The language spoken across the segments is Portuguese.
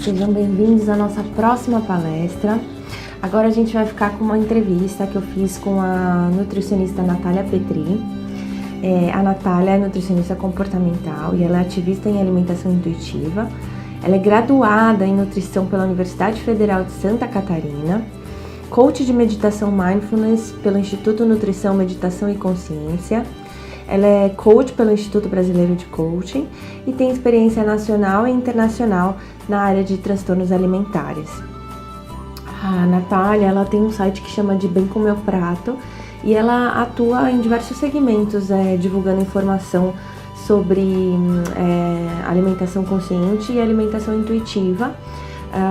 Sejam bem-vindos à nossa próxima palestra. Agora a gente vai ficar com uma entrevista que eu fiz com a nutricionista Natália Petri. A Natália é nutricionista comportamental e ela é ativista em alimentação intuitiva. Ela é graduada em nutrição pela Universidade Federal de Santa Catarina, coach de meditação mindfulness pelo Instituto Nutrição, Meditação e Consciência. Ela é coach pelo Instituto Brasileiro de Coaching e tem experiência nacional e internacional na área de transtornos alimentares. A Natália, ela tem um site que chama de Bem com Meu Prato e ela atua em diversos segmentos, divulgando informação sobre alimentação consciente e alimentação intuitiva.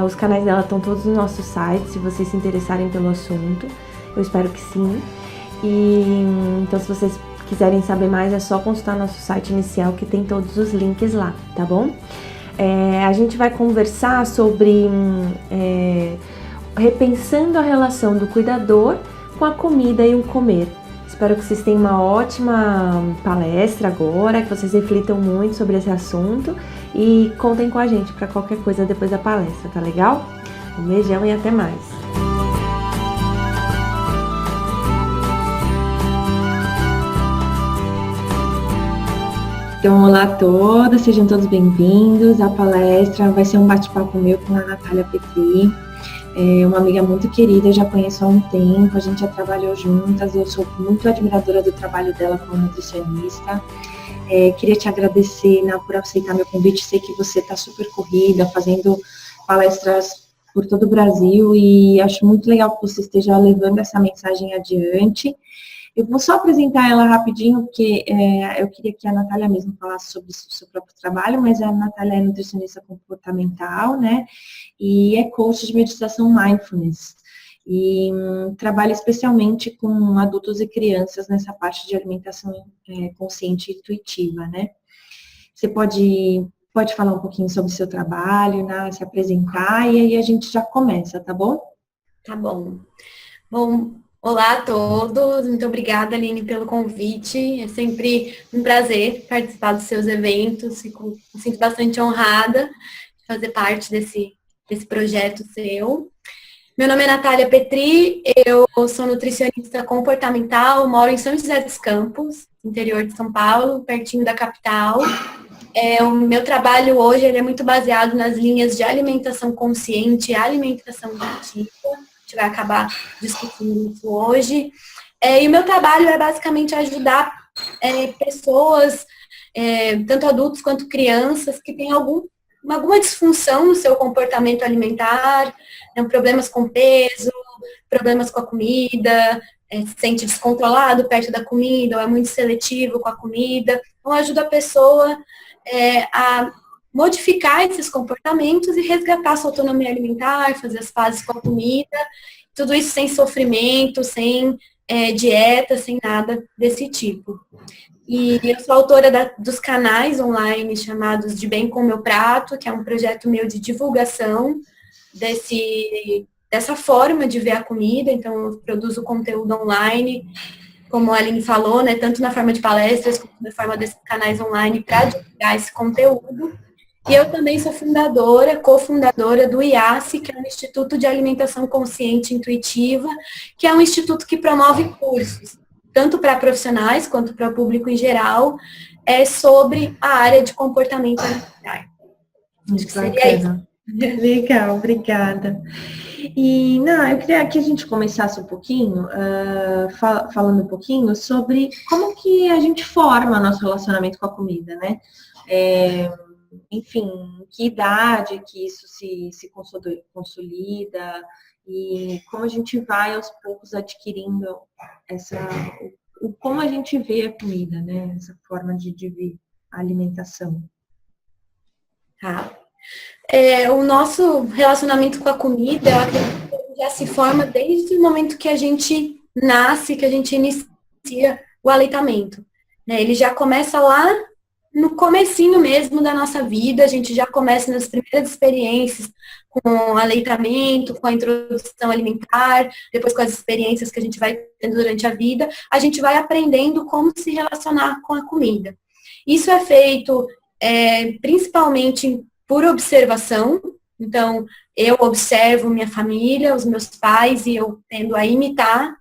Os canais dela estão todos no nosso site, se vocês se interessarem pelo assunto. Eu espero que sim. Então, se vocês quiserem saber mais, é só consultar nosso site inicial que tem todos os links lá, tá bom? A gente vai conversar sobre repensando a relação do cuidador com a comida e o comer. Espero que vocês tenham uma ótima palestra agora, que vocês reflitam muito sobre esse assunto e contem com a gente para qualquer coisa depois da palestra, tá legal? Um beijão e até mais! Então, olá a todos, sejam todos bem-vindos. A palestra vai ser um bate-papo meu com a Natália Petri. É uma amiga muito querida, eu já conheço há um tempo, a gente já trabalhou juntas, eu sou muito admiradora do trabalho dela como nutricionista. Queria te agradecer, por aceitar meu convite. Sei que você está super corrida, fazendo palestras por todo o Brasil e acho muito legal que você esteja levando essa mensagem adiante. Eu vou só apresentar ela rapidinho, porque eu queria que a Natália mesmo falasse sobre o seu próprio trabalho, mas a Natália é nutricionista comportamental, né, e é coach de meditação mindfulness, e trabalha especialmente com adultos e crianças nessa parte de alimentação consciente e intuitiva, né. Você pode falar um pouquinho sobre o seu trabalho, né, se apresentar, e aí a gente já começa, tá bom? Tá bom. Bom, olá a todos, muito obrigada, Aline, pelo convite. É sempre um prazer participar dos seus eventos, me sinto bastante honrada de fazer parte desse projeto seu. Meu nome é Natália Petri, eu sou nutricionista comportamental, moro em São José dos Campos, interior de São Paulo, pertinho da capital. O meu trabalho hoje ele é muito baseado nas linhas de alimentação consciente e alimentação intuitiva. A gente vai acabar discutindo isso hoje. E o meu trabalho é basicamente ajudar pessoas, tanto adultos quanto crianças, que têm alguma disfunção no seu comportamento alimentar, problemas com peso, problemas com a comida, se sente descontrolado perto da comida, ou é muito seletivo com a comida. Então, ajuda a pessoa a modificar esses comportamentos e resgatar sua autonomia alimentar, fazer as pazes com a comida, tudo isso sem sofrimento, sem dieta, sem nada desse tipo. E eu sou autora dos canais online chamados de Bem com Meu Prato, que é um projeto meu de divulgação dessa forma de ver a comida. Então, eu produzo conteúdo online, como a Aline falou, né, tanto na forma de palestras, como na forma desses canais online para divulgar esse conteúdo. E eu também sou cofundadora do IASSE, que é um Instituto de Alimentação Consciente e Intuitiva, que é um instituto que promove cursos, tanto para profissionais quanto para o público em geral, sobre a área de comportamento alimentar. Acho que seria isso. Legal, obrigada. Eu queria que a gente começasse um pouquinho, falando um pouquinho sobre como que a gente forma nosso relacionamento com a comida, né? Enfim, que idade que isso se consolida e como a gente vai aos poucos adquirindo como a gente vê a comida, né? Essa forma de ver a alimentação. Tá. O nosso relacionamento com a comida, eu acredito que já se forma desde o momento que a gente nasce, que a gente inicia o aleitamento, né? Ele já começa lá no comecinho mesmo da nossa vida, a gente já começa nas primeiras experiências com aleitamento, com a introdução alimentar, depois com as experiências que a gente vai tendo durante a vida, a gente vai aprendendo como se relacionar com a comida. Isso é feito principalmente por observação, Então, eu observo minha família, os meus pais, e eu tendo a imitar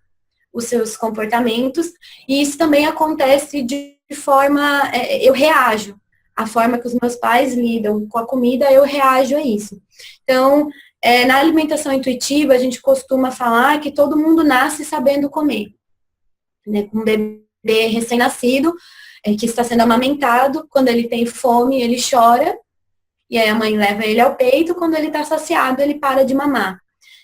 os seus comportamentos, e isso também acontece de forma, eu reajo. A forma que os meus pais lidam com a comida, eu reajo a isso. Então, na alimentação intuitiva, a gente costuma falar que todo mundo nasce sabendo comer. Né? Um bebê recém-nascido, que está sendo amamentado, quando ele tem fome, ele chora, e aí a mãe leva ele ao peito, quando ele está saciado, ele para de mamar.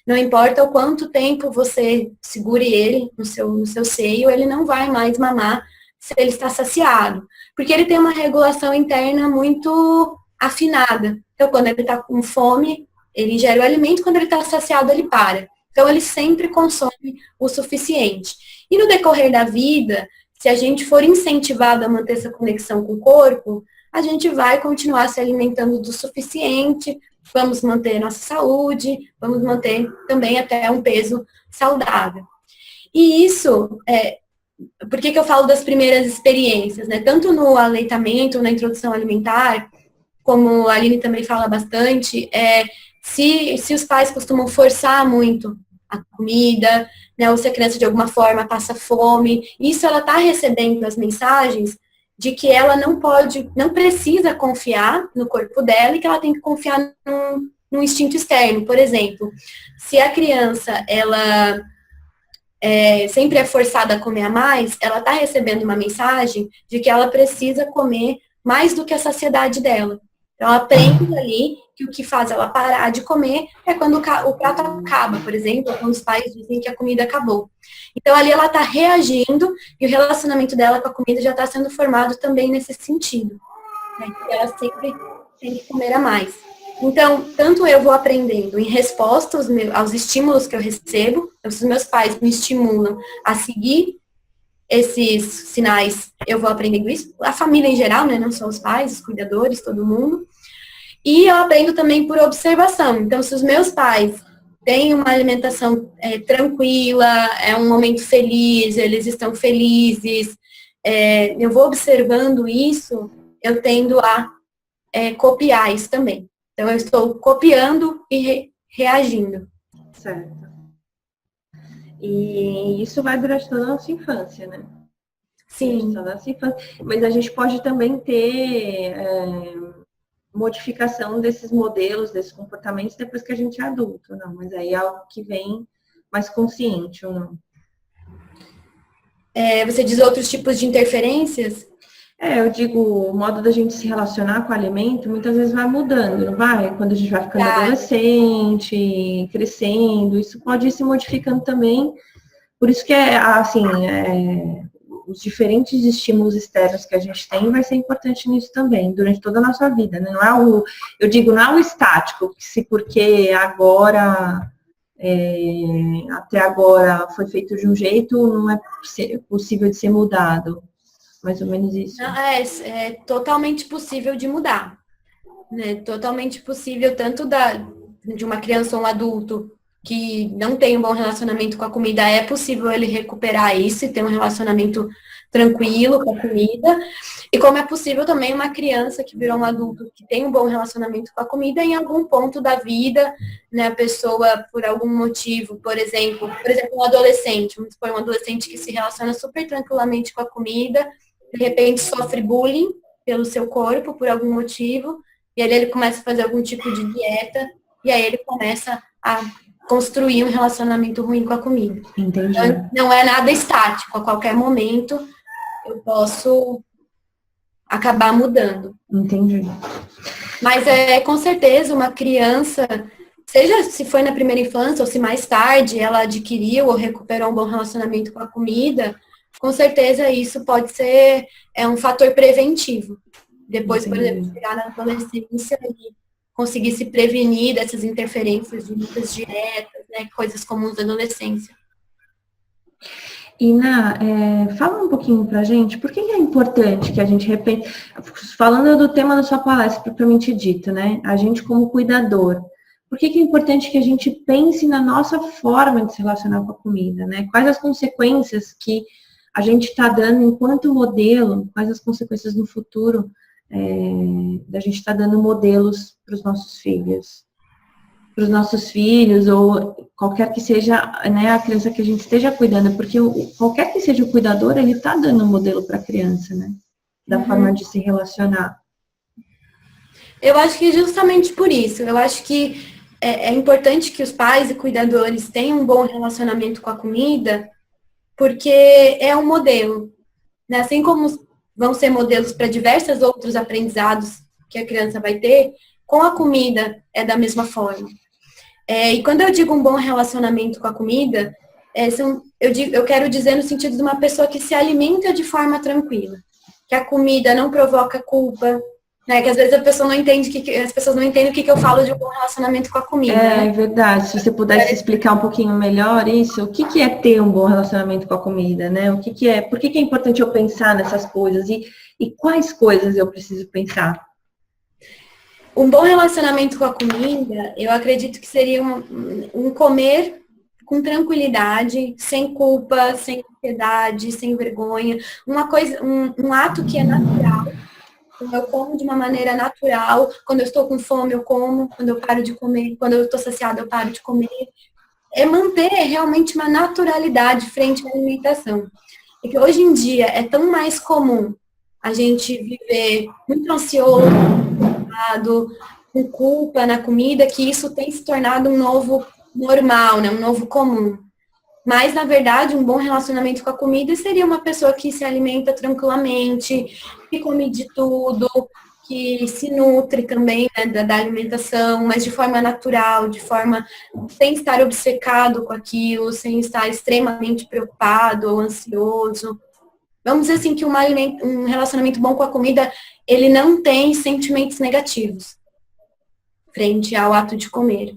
Não importa o quanto tempo você segure ele no seu seio, ele não vai mais mamar se ele está saciado. Porque ele tem uma regulação interna muito afinada. Então, quando ele está com fome, ele ingere o alimento, quando ele está saciado, ele para. Então, ele sempre consome o suficiente. E no decorrer da vida, se a gente for incentivado a manter essa conexão com o corpo, a gente vai continuar se alimentando do suficiente, vamos manter nossa saúde, vamos manter também até um peso saudável. E isso, por que eu falo das primeiras experiências, né? Tanto no aleitamento, na introdução alimentar, como a Aline também fala bastante, se os pais costumam forçar muito a comida, né, ou se a criança de alguma forma passa fome, isso ela está recebendo as mensagens de que ela não precisa confiar no corpo dela e que ela tem que confiar num instinto externo. Por exemplo, se a criança, ela sempre é forçada a comer a mais, ela está recebendo uma mensagem de que ela precisa comer mais do que a saciedade dela. Então, ela aprende ali que o que faz ela parar de comer é quando o prato acaba, por exemplo, ou quando os pais dizem que a comida acabou. Então, ali ela está reagindo e o relacionamento dela com a comida já está sendo formado também nesse sentido. Né? Ela sempre tem que comer a mais. Então, tanto eu vou aprendendo em resposta aos estímulos que eu recebo, então, se os meus pais me estimulam a seguir esses sinais, eu vou aprendendo isso. A família em geral, né? Não só os pais, os cuidadores, todo mundo. E eu aprendo também por observação. Então, se os meus pais têm uma alimentação tranquila, é um momento feliz, eles estão felizes, eu vou observando isso, eu tendo a copiar isso também. Então, eu estou copiando e reagindo. Certo. E isso vai durante toda a nossa infância, né? Sim. Toda a nossa infância. Mas a gente pode também ter modificação desses modelos, desses comportamentos, depois que a gente é adulto, não. Mas aí é algo que vem mais consciente, ou não? Você diz outros tipos de interferências? Eu digo, o modo da gente se relacionar com o alimento muitas vezes vai mudando, não vai? Quando a gente vai ficando adolescente, crescendo, isso pode ir se modificando também. Por isso que os diferentes estímulos externos que a gente tem vai ser importante nisso também, durante toda a nossa vida, né? Não é não é o estático, porque agora, até agora foi feito de um jeito, não é possível de ser mudado. Mais ou menos isso. Não, é totalmente possível de mudar. Né? Totalmente possível, tanto de uma criança ou um adulto que não tem um bom relacionamento com a comida, é possível ele recuperar isso e ter um relacionamento tranquilo com a comida. E como é possível também uma criança que virou um adulto que tem um bom relacionamento com a comida, em algum ponto da vida, né, a pessoa, por algum motivo, por exemplo, um adolescente, vamos supor, um adolescente que se relaciona super tranquilamente com a comida, de repente sofre bullying pelo seu corpo, por algum motivo, e aí ele começa a fazer algum tipo de dieta, e aí ele começa a construir um relacionamento ruim com a comida. Entendi. Então, não é nada estático, a qualquer momento eu posso acabar mudando. Entendi. Mas com certeza uma criança, seja se foi na primeira infância ou se mais tarde ela adquiriu ou recuperou um bom relacionamento com a comida, com certeza isso pode ser um fator preventivo. Depois, por exemplo, chegar na adolescência e conseguir se prevenir dessas interferências de muitas dietas, né, coisas comuns da adolescência. Ina, fala um pouquinho pra gente, por que é importante que a gente falando do tema da sua palestra, propriamente dito, né, a gente como cuidador, por que é importante que a gente pense na nossa forma de se relacionar com a comida, né, quais as consequências que a gente está dando enquanto modelo, quais as consequências no futuro da gente estar dando modelos para os nossos filhos? os nossos filhos, ou qualquer que seja, né, a criança que a gente esteja cuidando, porque qualquer que seja o cuidador, ele está dando um modelo para a criança, né? Da forma de se relacionar. Eu acho que justamente por isso, eu acho que é importante que os pais e cuidadores tenham um bom relacionamento com a comida, porque é um modelo, né? Assim como vão ser modelos para diversos outros aprendizados que a criança vai ter, com a comida é da mesma forma. E quando eu digo um bom relacionamento com a comida, eu quero dizer no sentido de uma pessoa que se alimenta de forma tranquila, que a comida não provoca culpa, né? Que às vezes a pessoa não entende as pessoas não entendem o que eu falo de um bom relacionamento com a comida. É verdade. Se você pudesse explicar um pouquinho melhor isso, o que é ter um bom relacionamento com a comida, né? O que é? Por que é importante eu pensar nessas coisas e quais coisas eu preciso pensar? Um bom relacionamento com a comida, eu acredito que seria um comer com tranquilidade, sem culpa, sem ansiedade, sem vergonha, um ato que é natural. Eu como de uma maneira natural. Quando eu estou com fome, eu como. Quando eu paro de comer, quando eu estou saciada, eu paro de comer. É manter realmente uma naturalidade frente à alimentação. Porque hoje em dia é tão mais comum a gente viver muito ansioso, com culpa na comida, que isso tem se tornado um novo normal, né? Um novo comum. Mas, na verdade, um bom relacionamento com a comida seria uma pessoa que se alimenta tranquilamente, que come de tudo, que se nutre também, né, da alimentação, mas de forma natural, sem estar obcecado com aquilo, sem estar extremamente preocupado ou ansioso. Vamos dizer assim que um relacionamento bom com a comida, ele não tem sentimentos negativos frente ao ato de comer.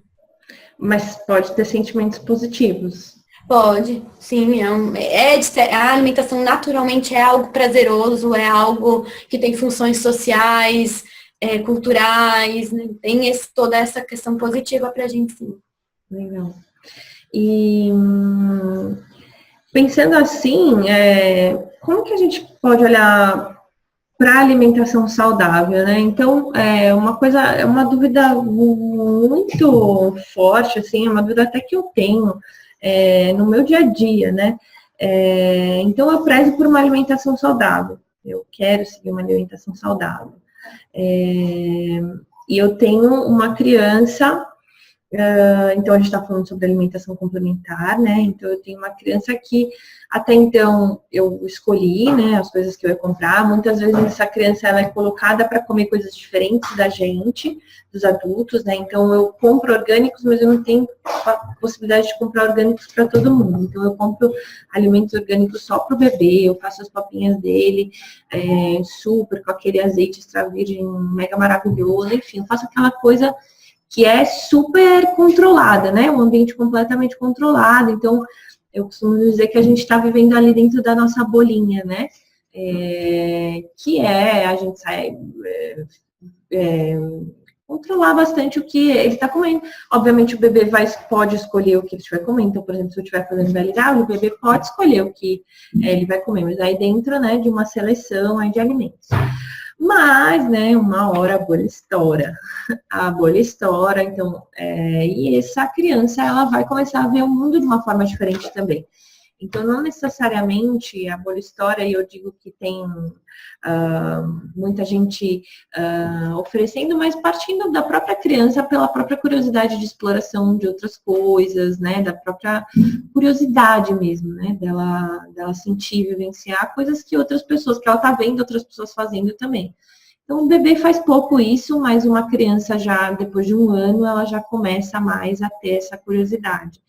Mas pode ter sentimentos positivos. Pode, sim. A alimentação naturalmente é algo prazeroso, é algo que tem funções sociais, culturais, né? Tem toda essa questão positiva pra gente, sim. Legal. E pensando assim, como que a gente pode olhar para a alimentação saudável, né? Então, é uma dúvida muito forte, assim, é uma dúvida até que eu tenho no meu dia a dia, né? Então, eu prezo por uma alimentação saudável. Eu quero seguir uma alimentação saudável. E eu tenho uma criança. Então, a gente está falando sobre alimentação complementar, né? Então, eu tenho uma criança que, até então, eu escolhi, né, as coisas que eu ia comprar. Muitas vezes, essa criança, ela é colocada para comer coisas diferentes da gente, dos adultos, né? Então, eu compro orgânicos, mas eu não tenho a possibilidade de comprar orgânicos para todo mundo. Então, eu compro alimentos orgânicos só para o bebê, eu faço as papinhas dele, super, com aquele azeite extra virgem mega maravilhoso, enfim, eu faço aquela coisa que é super controlada, né? Um ambiente completamente controlado. Então, eu costumo dizer que a gente está vivendo ali dentro da nossa bolinha, né? Que a gente sai controlar bastante o que ele está comendo. Obviamente, o bebê pode escolher o que ele estiver comendo. Então, por exemplo, se eu estiver fazendo validade, o bebê pode escolher o que ele vai comer, mas aí dentro, né, de uma seleção aí de alimentos. Mas, né, uma hora a bolha estoura, então, e essa criança, ela vai começar a ver o mundo de uma forma diferente também. Então, não necessariamente a bolha estoura, e eu digo que tem muita gente oferecendo, mas partindo da própria criança, pela própria curiosidade de exploração de outras coisas, né, da própria curiosidade mesmo, né, dela sentir, vivenciar coisas que outras pessoas, que ela tá vendo outras pessoas fazendo também. Então, o bebê faz pouco isso, mas uma criança já, depois de 1 ano, ela já começa mais a ter essa curiosidade.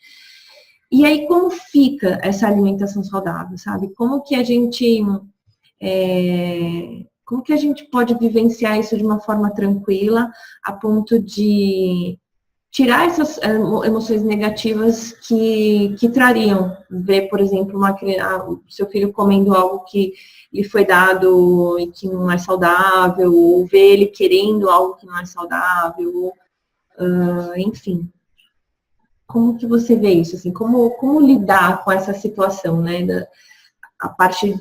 E aí, como fica essa alimentação saudável, sabe? Como que a gente pode vivenciar isso de uma forma tranquila, a ponto de tirar essas emoções negativas que trariam? Ver, por exemplo, o seu filho comendo algo que lhe foi dado e que não é saudável, ou ver ele querendo algo que não é saudável, enfim. Como que você vê isso? Assim, como lidar com essa situação, né? A parte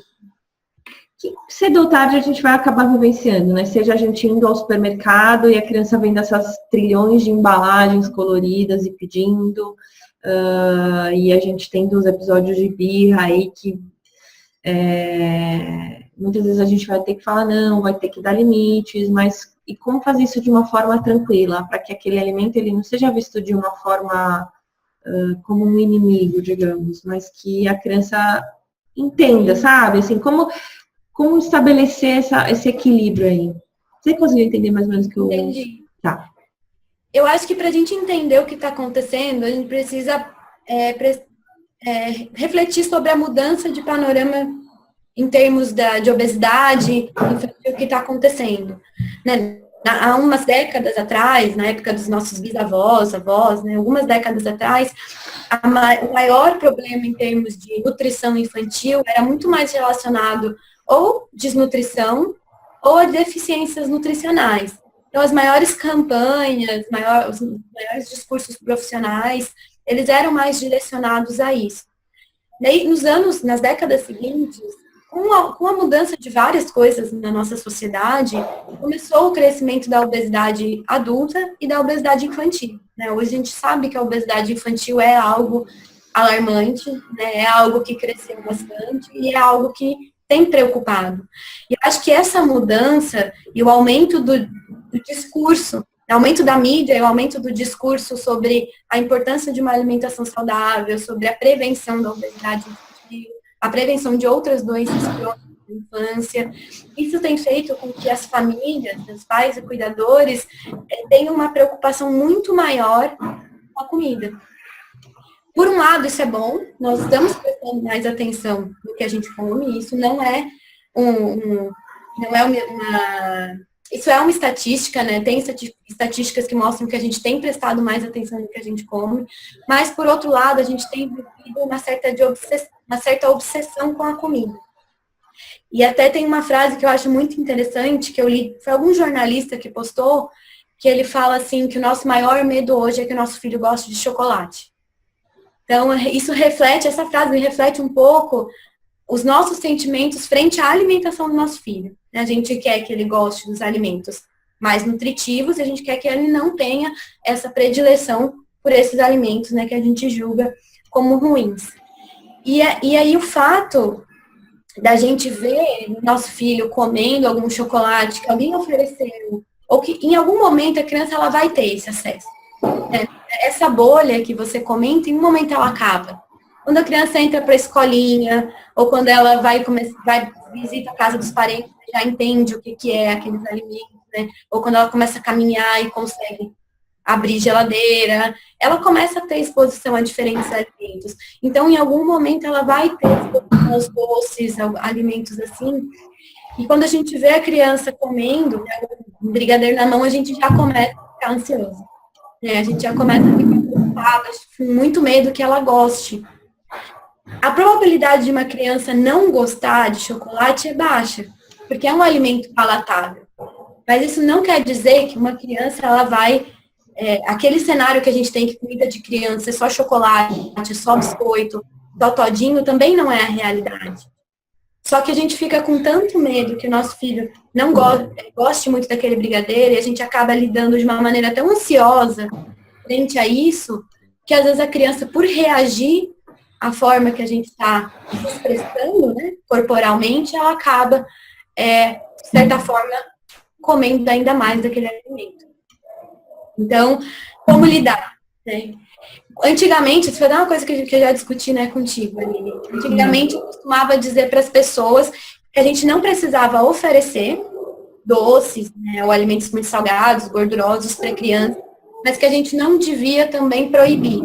que cedo ou tarde a gente vai acabar vivenciando, né? Seja a gente indo ao supermercado e a criança vendo essas trilhões de embalagens coloridas e pedindo, e a gente tendo os episódios de birra aí que muitas vezes a gente vai ter que falar não, vai ter que dar limites, mas e como fazer isso de uma forma tranquila, para que aquele alimento ele não seja visto de uma forma como um inimigo, digamos, mas que a criança entenda, sabe? Assim, como estabelecer esse equilíbrio aí? Você conseguiu entender mais ou menos o que eu... Entendi. Tá. Eu acho que para a gente entender o que está acontecendo, a gente precisa refletir sobre a mudança de panorama em termos de obesidade infantil que está acontecendo. Né? Há umas décadas atrás, na época dos nossos bisavós, avós, né, algumas décadas atrás, o maior problema em termos de nutrição infantil era muito mais relacionado ou desnutrição ou a deficiências nutricionais. Então, as maiores campanhas, os maiores discursos profissionais, eles eram mais direcionados a isso. Daí, nas décadas seguintes, com a mudança de várias coisas na nossa sociedade, começou o crescimento da obesidade adulta e da obesidade infantil. Né? Hoje a gente sabe que a obesidade infantil é algo alarmante, né? É algo que cresceu bastante e é algo que tem preocupado. E acho que essa mudança e o aumento do discurso, o aumento da mídia e o aumento do discurso sobre a importância de uma alimentação saudável, sobre a prevenção da obesidade infantil, a prevenção de outras doenças crônicas na infância, isso tem feito com que as famílias, os pais e cuidadores tenham uma preocupação muito maior com a comida. Por um lado, isso é bom, nós estamos prestando mais atenção no que a gente come, isso não é isso é uma estatística, né? Tem estatísticas que mostram que a gente tem prestado mais atenção no que a gente come, mas, por outro lado, a gente tem vivido uma certa obsessão com a comida. E até tem uma frase que eu acho muito interessante, que eu li, foi algum jornalista que postou, que ele fala assim, que o nosso maior medo hoje é que o nosso filho goste de chocolate. Então, essa frase reflete um pouco os nossos sentimentos frente à alimentação do nosso filho. A gente quer que ele goste dos alimentos mais nutritivos e a gente quer que ele não tenha essa predileção por esses alimentos, né, que a gente julga como ruins. E aí o fato da gente ver nosso filho comendo algum chocolate que alguém ofereceu, ou que em algum momento a criança ela vai ter esse acesso. Né? Essa bolha que você comenta, em um momento ela acaba. Quando a criança entra para a escolinha, ou quando ela vai visita a casa dos parentes, já entende o que é aqueles alimentos, né? Ou quando ela começa a caminhar e consegue abrir geladeira, ela começa a ter exposição a diferentes alimentos. Então, em algum momento, ela vai ter exposição aos doces, alimentos assim. E quando a gente vê a criança comendo, né, um brigadeiro na mão, a gente já começa a ficar ansioso. Né? A gente já começa a ficar preocupada, com muito medo que ela goste. A probabilidade de uma criança não gostar de chocolate é baixa, porque é um alimento palatável. Mas isso não quer dizer que uma criança, ela vai... aquele cenário que a gente tem que comida de criança é só chocolate, só biscoito, só todinho, também não é a realidade. Só que a gente fica com tanto medo que o nosso filho não goste muito daquele brigadeiro e a gente acaba lidando de uma maneira tão ansiosa frente a isso, que às vezes a criança, por reagir à forma que a gente está expressando, né, corporalmente, ela acaba, de certa forma, comendo ainda mais daquele alimento. Então, como lidar? Né? Antigamente, isso foi uma coisa que eu já discuti, né, contigo, Aline. Antigamente, eu costumava dizer para as pessoas que a gente não precisava oferecer doces, né, ou alimentos muito salgados, gordurosos para criança, mas que a gente não devia também proibir.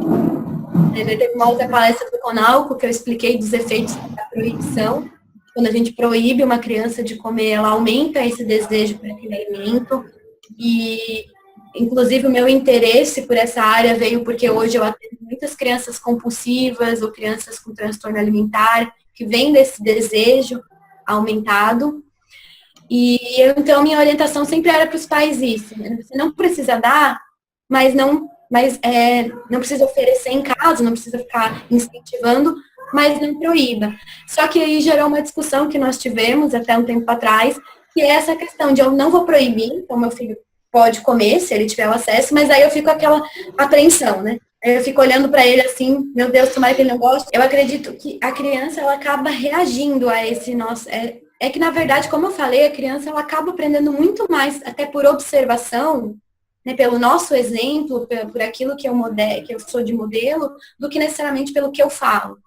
Teve uma outra palestra do Conalco que eu expliquei dos efeitos da proibição. Quando a gente proíbe uma criança de comer, ela aumenta esse desejo por aquele alimento. E, inclusive, o meu interesse por essa área veio porque hoje eu atendo muitas crianças compulsivas ou crianças com transtorno alimentar, que vêm desse desejo aumentado. E, então, minha orientação sempre era para os pais isso. Né? Você não precisa dar, mas não precisa oferecer em casa, não precisa ficar incentivando, mas não proíba. Só que aí gerou uma discussão que nós tivemos até um tempo atrás, que é essa questão de eu não vou proibir, então meu filho pode comer, se ele tiver o acesso, mas aí eu fico com aquela apreensão, né? Aí eu fico olhando para ele assim, meu Deus, tomara que ele não goste. Eu acredito que a criança, ela acaba reagindo a esse nosso... É que, na verdade, como eu falei, a criança, ela acaba aprendendo muito mais, até por observação, né, pelo nosso exemplo, por aquilo que eu sou de modelo, do que necessariamente pelo que eu falo.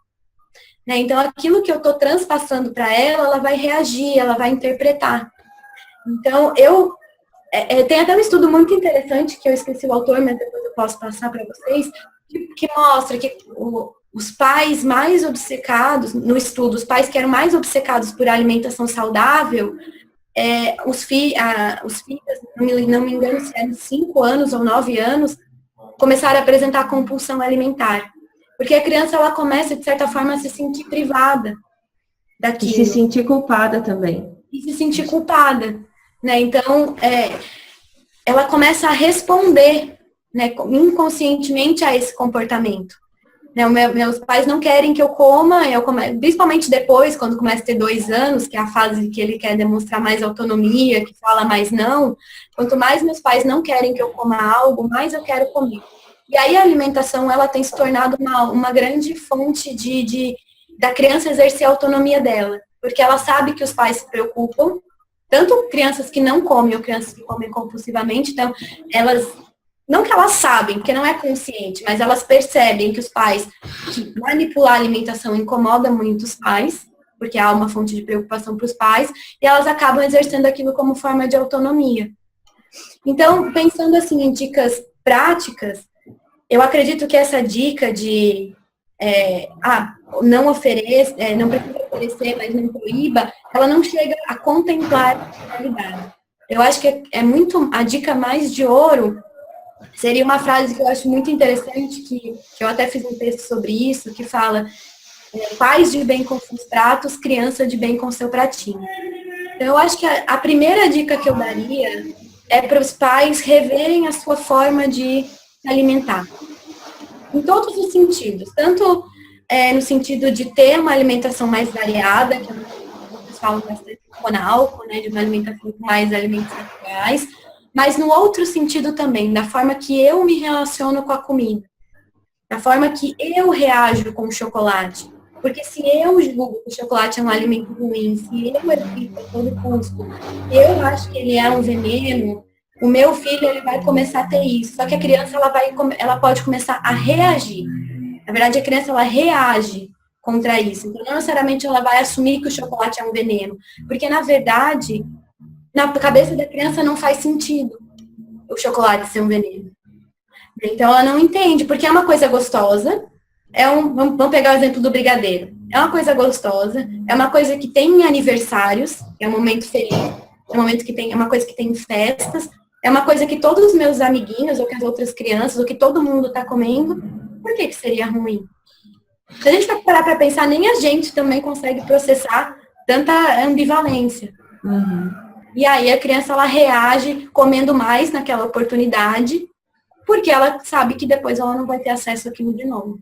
Né? Então, aquilo que eu estou transpassando para ela vai reagir, ela vai interpretar. Então, tem até um estudo muito interessante, que eu esqueci o autor, mas depois eu posso passar para vocês, que mostra que os pais mais obcecados, no estudo, os pais que eram mais obcecados por alimentação saudável, os filhos, não me engano se eram 5 anos ou 9 anos, começaram a apresentar compulsão alimentar. Porque a criança, ela começa, de certa forma, a se sentir privada daquilo. E se sentir culpada também. E se sentir culpada, né? Então, ela começa a responder, né, inconscientemente a esse comportamento. Né, meus pais não querem que eu coma, principalmente depois, quando começa a ter 2 anos, que é a fase que ele quer demonstrar mais autonomia, que fala mais não. Quanto mais meus pais não querem que eu coma algo, mais eu quero comer. E aí a alimentação, ela tem se tornado uma grande fonte da criança exercer a autonomia dela. Porque ela sabe que os pais se preocupam, tanto crianças que não comem ou crianças que comem compulsivamente, então não que elas sabem, porque não é consciente, mas elas percebem que os pais, que manipular a alimentação incomoda muito os pais, porque há uma fonte de preocupação para os pais, e elas acabam exercendo aquilo como forma de autonomia. Então, pensando assim em dicas práticas, eu acredito que essa dica de não ofereça, não precisa oferecer, mas não proíba, ela não chega a contemplar a realidade. Eu acho que é muito a dica mais de ouro. Seria uma frase que eu acho muito interessante, que eu até fiz um texto sobre isso, que fala: pais de bem com seus pratos, criança de bem com seu pratinho. Então, eu acho que a primeira dica que eu daria é para os pais reverem a sua forma de se alimentar. Em todos os sentidos. Tanto no sentido de ter uma alimentação mais variada, que vocês falam bastante com álcool, né, de uma alimentação com mais alimentos naturais, mas no outro sentido também, da forma que eu me relaciono com a comida, da forma que eu reajo com o chocolate. Porque se eu julgo que o chocolate é um alimento ruim, se eu evito a todo custo, eu acho que ele é um veneno, o meu filho, ele vai começar a ter isso. Só que a criança, ela pode começar a reagir. Na verdade, a criança, ela reage contra isso. Então, não necessariamente ela vai assumir que o chocolate é um veneno. Porque, na verdade, na cabeça da criança não faz sentido o chocolate ser um veneno. Então, ela não entende, porque é uma coisa gostosa. Vamos pegar o exemplo do brigadeiro. É uma coisa gostosa, é uma coisa que tem aniversários, é um momento feliz, é uma coisa que tem festas, é uma coisa que todos os meus amiguinhos, ou que as outras crianças, ou que todo mundo está comendo. Por que seria ruim? Se a gente for parar para pensar, nem a gente também consegue processar tanta ambivalência. Uhum. E aí a criança, ela reage comendo mais naquela oportunidade, porque ela sabe que depois ela não vai ter acesso àquilo de novo.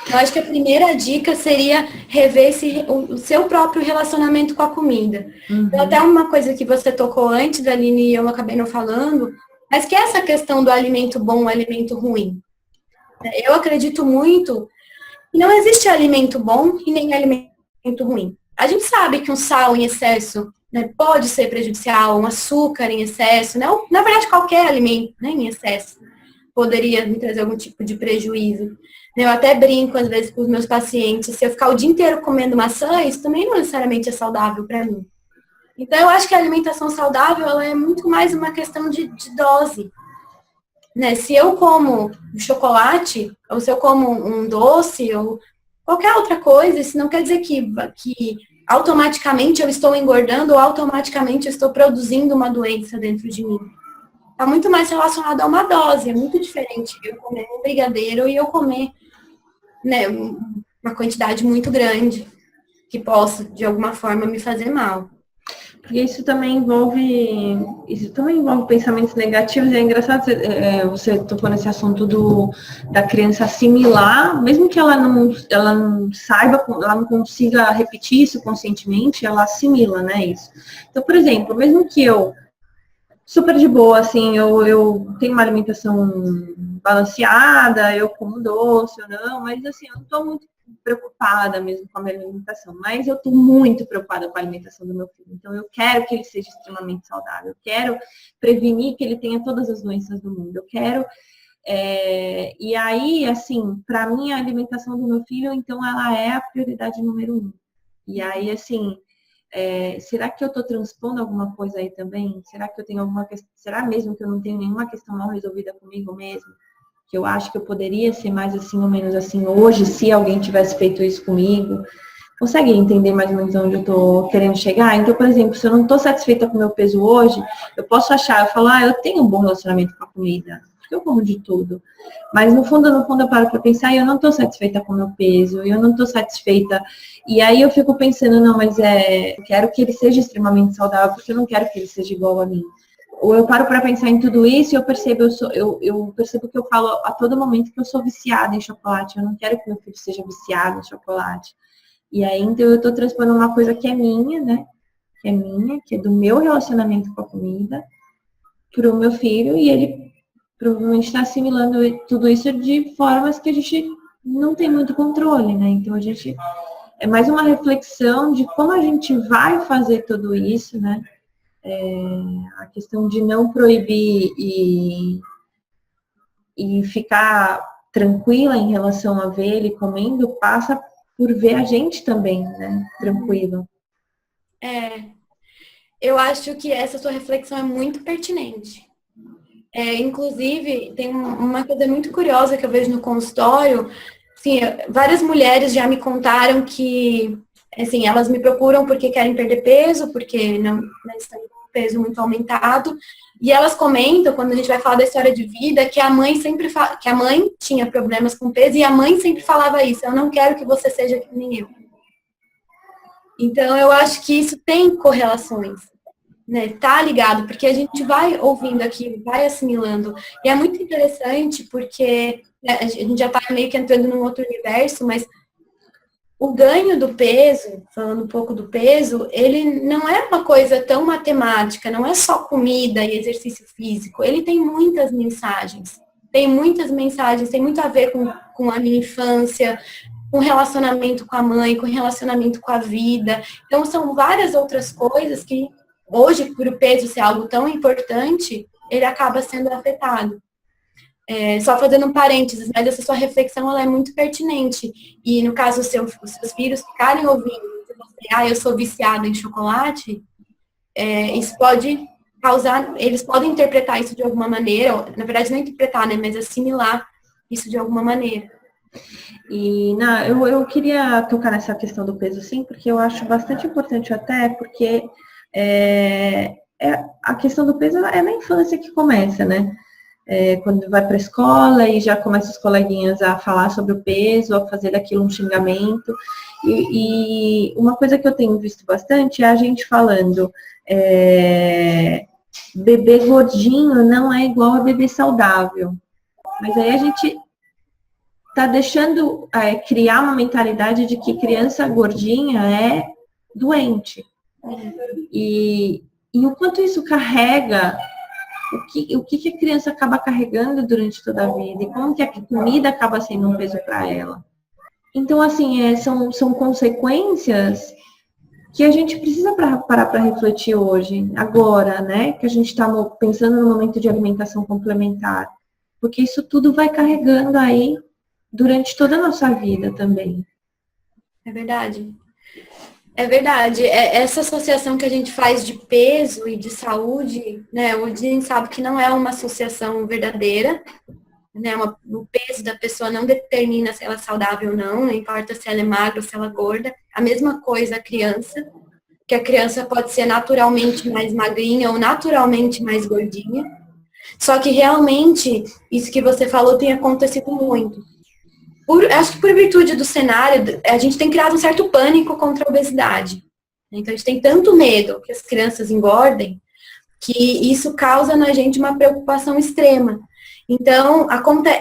Eu acho que a primeira dica seria rever o seu próprio relacionamento com a comida. Uhum. Então, até uma coisa que você tocou antes, Aline, e eu acabei não falando, mas que é essa questão do alimento bom, alimento ruim. Eu acredito muito que não existe alimento bom e nem alimento ruim. A gente sabe que um sal em excesso, né, pode ser prejudicial, um açúcar em excesso, né? Na verdade, qualquer alimento, né, em excesso poderia me trazer algum tipo de prejuízo. Eu até brinco, às vezes, com os meus pacientes, se eu ficar o dia inteiro comendo maçã, isso também não necessariamente é saudável para mim. Então, eu acho que a alimentação saudável, ela é muito mais uma questão de dose. Né? Se eu como chocolate, ou se eu como um doce, ou qualquer outra coisa, isso não quer dizer que automaticamente eu estou engordando ou automaticamente eu estou produzindo uma doença dentro de mim. Está muito mais relacionado a uma dose, é muito diferente eu comer um brigadeiro e eu comer, né, uma quantidade muito grande que possa, de alguma forma, me fazer mal. Porque isso também envolve pensamentos negativos. É engraçado, você tocou nesse assunto da criança assimilar, mesmo que ela não saiba, ela não consiga repetir isso conscientemente, ela assimila, né, isso. Então, por exemplo, mesmo que eu, super de boa, assim, eu tenho uma alimentação balanceada, eu como doce ou não, mas assim, eu não estou muito preocupada mesmo com a minha alimentação, mas eu estou muito preocupada com a alimentação do meu filho. Então, eu quero que ele seja extremamente saudável, eu quero prevenir que ele tenha todas as doenças do mundo, eu quero. E aí, assim, para mim, a alimentação do meu filho, então, ela é a prioridade número 1. E aí, assim, será que eu estou transpondo alguma coisa aí também? Será que eu tenho alguma questão? Será mesmo que eu não tenho nenhuma questão mal resolvida comigo mesmo? Que eu acho que eu poderia ser mais assim ou menos assim hoje, se alguém tivesse feito isso comigo. Consegue entender mais ou menos onde eu estou querendo chegar? Então, por exemplo, se eu não estou satisfeita com o meu peso hoje, eu posso achar, eu falo, eu tenho um bom relacionamento com a comida, porque eu como de tudo. Mas no fundo, eu paro para pensar, eu não estou satisfeita com o meu peso, eu não estou satisfeita. E aí eu fico pensando, não, mas eu quero que ele seja extremamente saudável, porque eu não quero que ele seja igual a mim. Ou eu paro para pensar em tudo isso e eu percebo que eu falo a todo momento que eu sou viciada em chocolate. Eu não quero que meu filho seja viciado em chocolate. E aí, então, eu estou transpondo uma coisa que é minha, né? Que é do meu relacionamento com a comida, para o meu filho, e ele provavelmente está assimilando tudo isso de formas que a gente não tem muito controle, né? Então, é mais uma reflexão de como a gente vai fazer tudo isso, né? A questão de não proibir e ficar tranquila em relação a ver ele comendo passa por ver a gente também, né? Tranquilo. Eu acho que essa sua reflexão é muito pertinente. Inclusive, tem uma coisa muito curiosa que eu vejo no consultório. Assim, várias mulheres já me contaram que, assim, elas me procuram porque querem perder peso, porque não estão com peso muito aumentado. E elas comentam, quando a gente vai falar da história de vida, que a mãe sempre que a mãe tinha problemas com peso e a mãe sempre falava isso: eu não quero que você seja que nem eu. Então, eu acho que isso tem correlações, né? Tá ligado, porque a gente vai ouvindo aquilo, vai assimilando. E é muito interessante porque, né, a gente já tá meio que entrando num outro universo, mas o ganho do peso, falando um pouco do peso, ele não é uma coisa tão matemática, não é só comida e exercício físico, ele tem muitas mensagens. Tem muito a ver com a minha infância, com relacionamento com a mãe, com relacionamento com a vida. Então, são várias outras coisas que, hoje, por o peso ser algo tão importante, ele acaba sendo afetado. Só fazendo um parênteses, mas essa sua reflexão ela é muito pertinente. E no caso, os seus filhos ficarem ouvindo, eu sou viciada em chocolate, isso pode causar, eles podem interpretar isso de alguma maneira, ou, na verdade não interpretar, né, mas assimilar isso de alguma maneira. E eu queria tocar nessa questão do peso, sim, porque eu acho bastante importante até, porque a questão do peso é na infância que começa, né? Quando vai para a escola e já começa os coleguinhas a falar sobre o peso, a fazer daquilo um xingamento. E uma coisa que eu tenho visto bastante é a gente falando, bebê gordinho não é igual a bebê saudável. Mas aí a gente está deixando criar uma mentalidade de que criança gordinha é doente. E o quanto isso carrega, o que a criança acaba carregando durante toda a vida e como que a comida acaba sendo um peso para ela. Então, assim, são consequências que a gente precisa parar para refletir hoje, agora, né? Que a gente está pensando no momento de alimentação complementar. Porque isso tudo vai carregando aí durante toda a nossa vida também. É verdade. É verdade. Essa associação que a gente faz de peso e de saúde, né? Hoje a gente sabe que não é uma associação verdadeira, né? O peso da pessoa não determina se ela é saudável ou não importa se ela é magra ou se ela é gorda. A mesma coisa a criança, que a criança pode ser naturalmente mais magrinha ou naturalmente mais gordinha. Só que realmente, isso que você falou tem acontecido muito. Acho que por virtude do cenário, a gente tem criado um certo pânico contra a obesidade. Então, a gente tem tanto medo que as crianças engordem, que isso causa na gente uma preocupação extrema. Então,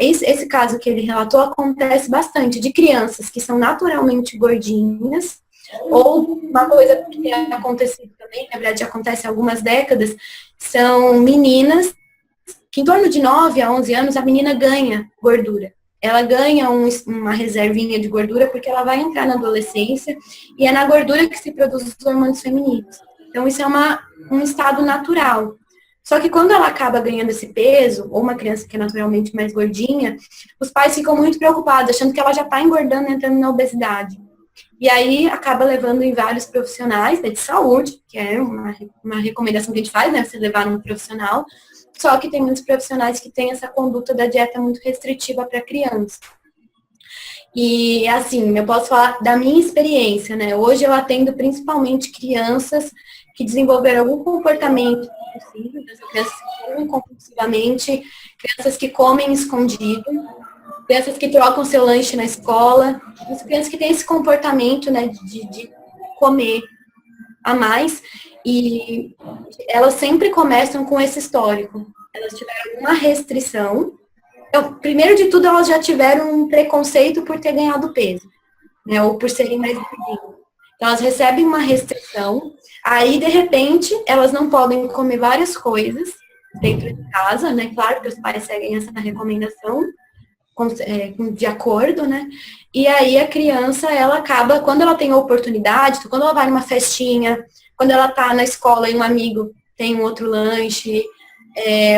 esse caso que ele relatou acontece bastante de crianças que são naturalmente gordinhas, ou uma coisa que tem acontecido também, na verdade acontece há algumas décadas, são meninas que em torno de 9 a 11 anos a menina ganha gordura. Ela ganha uma reservinha de gordura porque ela vai entrar na adolescência e é na gordura que se produz os hormônios femininos. Então, isso é um estado natural. Só que quando ela acaba ganhando esse peso, ou uma criança que é naturalmente mais gordinha, os pais ficam muito preocupados, achando que ela já está engordando, entrando na obesidade. E aí acaba levando em vários profissionais, né, de saúde, que é uma recomendação que a gente faz, né, você levar um profissional. Só que tem muitos profissionais que têm essa conduta da dieta muito restritiva para criança. E, assim, eu posso falar da minha experiência, né? Hoje eu atendo principalmente crianças que desenvolveram algum comportamento impossível, crianças que comem compulsivamente, crianças que comem escondido, crianças que trocam seu lanche na escola, crianças que têm esse comportamento, né, de comer a mais, e elas sempre começam com esse histórico. Elas tiveram uma restrição. Então, primeiro de tudo, elas já tiveram um preconceito por ter ganhado peso, né, ou por serem mais gordinhas. Então, elas recebem uma restrição, aí, de repente, elas não podem comer várias coisas dentro de casa, né, claro que os pais seguem essa recomendação, de acordo, né, e aí a criança, ela acaba, quando ela tem a oportunidade, quando ela vai numa festinha, quando ela tá na escola e um amigo tem um outro lanche,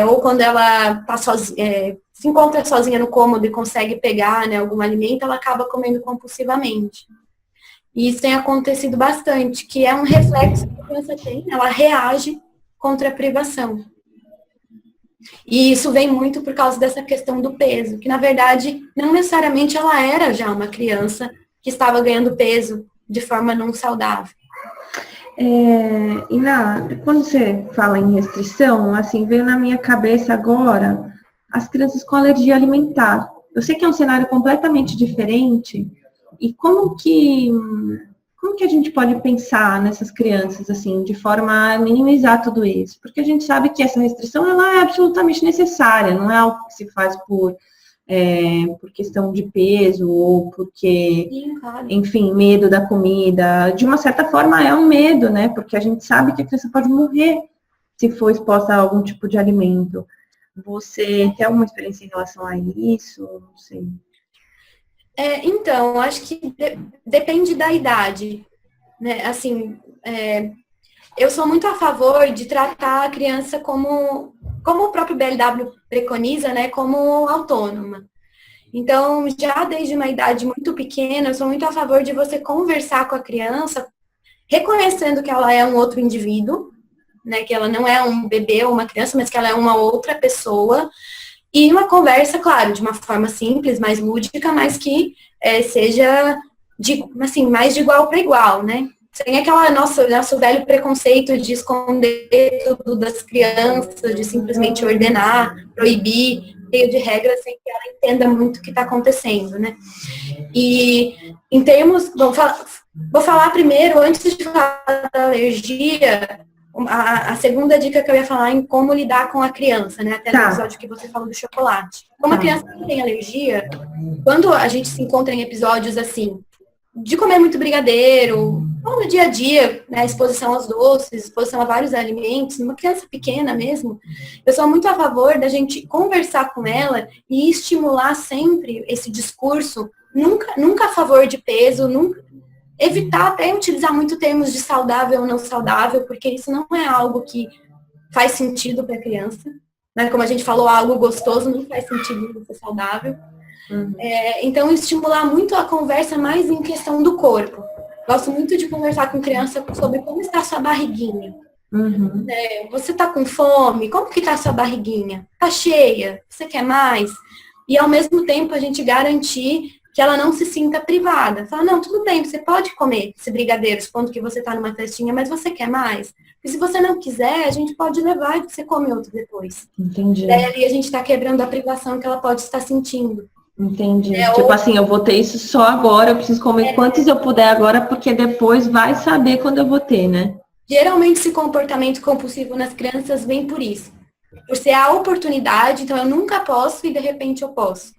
ou quando ela tá sozinha, se encontra sozinha no cômodo e consegue pegar, né, algum alimento, ela acaba comendo compulsivamente. E isso tem acontecido bastante, que é um reflexo que a criança tem, ela reage contra a privação. E isso vem muito por causa dessa questão do peso, que na verdade não necessariamente ela era já uma criança que estava ganhando peso de forma não saudável. Quando você fala em restrição, assim, veio na minha cabeça agora as crianças com alergia alimentar. Eu sei que é um cenário completamente diferente, e como que a gente pode pensar nessas crianças, assim, de forma a minimizar tudo isso? Porque a gente sabe que essa restrição, ela é absolutamente necessária, não é algo que se faz por questão de peso, ou porque, Sim, claro. Enfim, medo da comida. De uma certa forma é um medo, né? Porque a gente sabe que a criança pode morrer se for exposta a algum tipo de alimento. Você tem alguma experiência em relação a isso? Não sei. Então, acho que depende da idade, né? Assim, eu sou muito a favor de tratar a criança como o próprio BLW preconiza, né? Como autônoma. Então, já desde uma idade muito pequena, eu sou muito a favor de você conversar com a criança, reconhecendo que ela é um outro indivíduo, né? Que ela não é um bebê ou uma criança, mas que ela é uma outra pessoa. E uma conversa, claro, de uma forma simples, mais lúdica, mas que seja mais de igual para igual, né? Sem aquela nosso velho preconceito de esconder tudo das crianças, de simplesmente ordenar, proibir, cheio de regras, sem que ela entenda muito o que está acontecendo, né? E em termos, vou falar primeiro, antes de falar da alergia, a segunda dica que eu ia falar em como lidar com a criança, né? Até no episódio que você falou do chocolate. Como a criança não tem alergia, quando a gente se encontra em episódios assim, de comer muito brigadeiro, ou no dia a dia, né, exposição aos doces, exposição a vários alimentos, numa criança pequena mesmo, eu sou muito a favor da gente conversar com ela e estimular sempre esse discurso, nunca a favor de peso, evitar até utilizar muito termos de saudável ou não saudável, porque isso não é algo que faz sentido para a criança, né? Como a gente falou, algo gostoso não faz sentido ser saudável. Uhum. Então, estimular muito a conversa mais em questão do corpo. Gosto muito de conversar com criança sobre como está a sua barriguinha. Uhum. Você está com fome? Como que está a sua barriguinha? Está cheia? Você quer mais? E, ao mesmo tempo, a gente garantir que ela não se sinta privada. Fala, não, tudo bem, você pode comer esse brigadeiro, supondo que você está numa festinha, mas você quer mais? E se você não quiser, a gente pode levar e você come outro depois. Entendi. Daí ali a gente está quebrando a privação que ela pode estar sentindo. Entendi. Tipo assim, eu vou ter isso só agora, eu preciso comer quantos eu puder agora, porque depois vai saber quando eu vou ter, né? Geralmente esse comportamento compulsivo nas crianças vem por isso. Por ser a oportunidade, então eu nunca posso e de repente eu posso.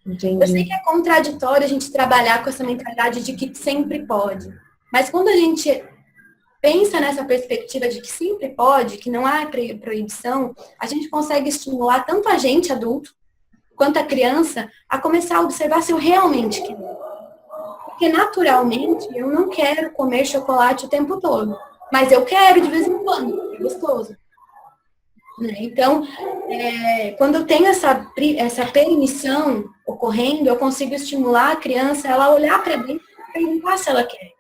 Eu sei Entendi. que é contraditório a gente trabalhar com essa mentalidade de que sempre pode. Mas quando a gente pensa nessa perspectiva de que sempre pode, que não há proibição, a gente consegue estimular tanto a gente, adulto, quanto a criança, a começar a observar se eu realmente quero. Porque naturalmente eu não quero comer chocolate o tempo todo. Mas eu quero de vez em quando, é gostoso. Né? Então, quando eu tenho essa permissão ocorrendo, eu consigo estimular a criança ela a olhar para dentro e perguntar se ela quer.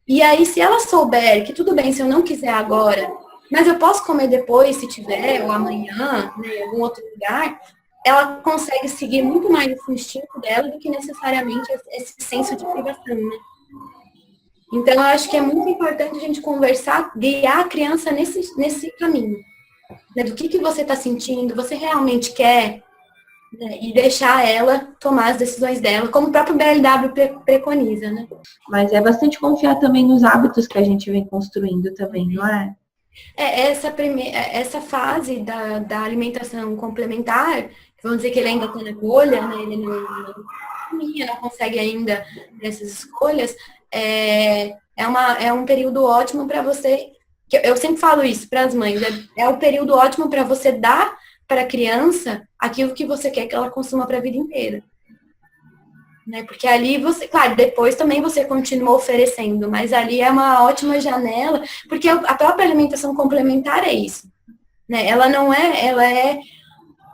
E aí, se ela souber que tudo bem se eu não quiser agora, mas eu posso comer depois, se tiver, ou amanhã, né, em algum outro lugar, ela consegue seguir muito mais esse instinto dela do que necessariamente esse senso de privação, né? Então, eu acho que é muito importante a gente conversar, guiar a criança nesse caminho. Né, do que você está sentindo, você realmente quer, né, e deixar ela tomar as decisões dela, como o próprio BLW preconiza, né? Mas é bastante confiar também nos hábitos que a gente vem construindo também, não é? Essa fase da alimentação complementar, vamos dizer que ele ainda está na bolha, né, ele não consegue ainda essas escolhas, é um período ótimo para você. Eu sempre falo isso para as mães, é o período ótimo para você dar para a criança aquilo que você quer que ela consuma para a vida inteira. Né? Porque ali você, claro, depois também você continua oferecendo, mas ali é uma ótima janela, porque a própria alimentação complementar é isso. Né? Ela é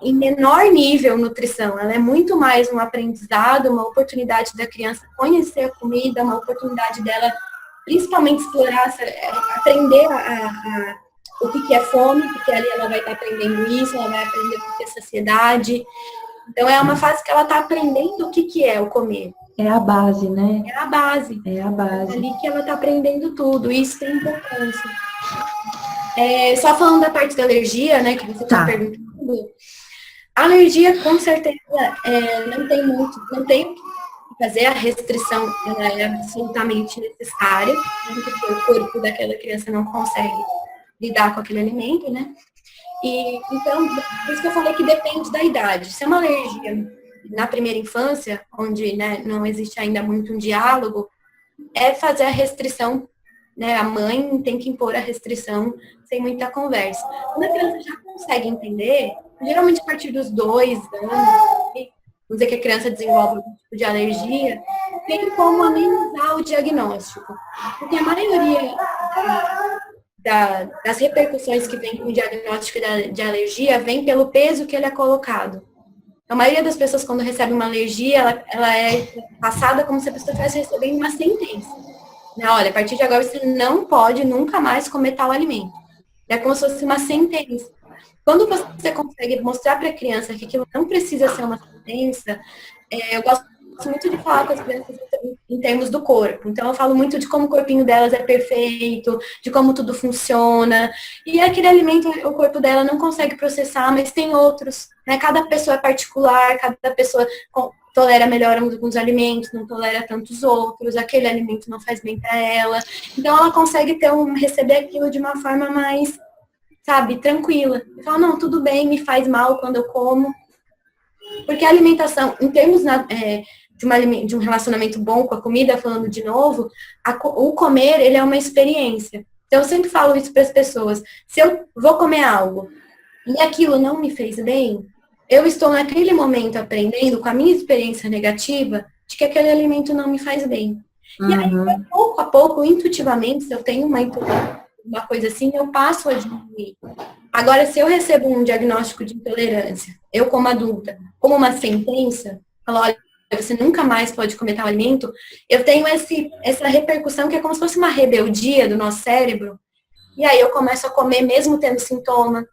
em menor nível nutrição, ela é muito mais um aprendizado, uma oportunidade da criança conhecer a comida, uma oportunidade dela principalmente explorar, aprender o que é fome, porque ali ela vai estar aprendendo isso, ela vai aprender o que é saciedade. Então, é uma fase que ela está aprendendo o que é o comer. É a base, né? É a base. É a base. É ali que ela está aprendendo tudo, isso tem importância. Só falando da parte da alergia, né, que você está perguntando, a alergia, com certeza, não tem o que fazer, a restrição ela é absolutamente necessária, né, porque o corpo daquela criança não consegue lidar com aquele alimento, né? E, então, por isso que eu falei que depende da idade. Se é uma alergia na primeira infância, onde, né, não existe ainda muito um diálogo, é fazer a restrição, né? A mãe tem que impor a restrição sem muita conversa. Quando a criança já consegue entender, geralmente a partir dos 2 anos, vamos dizer que a criança desenvolve algum tipo de alergia, tem como amenizar o diagnóstico. Porque a maioria das repercussões que vem com o diagnóstico de alergia vem pelo peso que ele é colocado. A maioria das pessoas, quando recebe uma alergia, ela é passada como se a pessoa estivesse recebendo uma sentença. Né? Olha, a partir de agora você não pode nunca mais comer tal alimento. É como se fosse uma sentença. Quando você consegue mostrar para a criança que aquilo não precisa ser uma sentença, eu gosto muito de falar com as crianças em termos do corpo. Então, eu falo muito de como o corpinho delas é perfeito, de como tudo funciona. E aquele alimento, o corpo dela não consegue processar, mas tem outros. Né? Cada pessoa é particular, cada pessoa tolera melhor alguns alimentos, não tolera tantos outros, aquele alimento não faz bem para ela. Então, ela consegue receber aquilo de uma forma mais, sabe, tranquila. Fala, não, tudo bem, me faz mal quando eu como. Porque a alimentação, em termos de um relacionamento bom com a comida, falando de novo, o comer, ele é uma experiência. Então, eu sempre falo isso para as pessoas. Se eu vou comer algo e aquilo não me fez bem, eu estou naquele momento aprendendo com a minha experiência negativa de que aquele alimento não me faz bem. Uhum. E aí, pouco a pouco, intuitivamente, se eu tenho uma coisa assim, eu passo a diminuir. Agora, se eu recebo um diagnóstico de intolerância, eu como adulta, como uma sentença, falo, olha, você nunca mais pode comer tal alimento, eu tenho essa repercussão que é como se fosse uma rebeldia do nosso cérebro, e aí eu começo a comer mesmo tendo sintoma,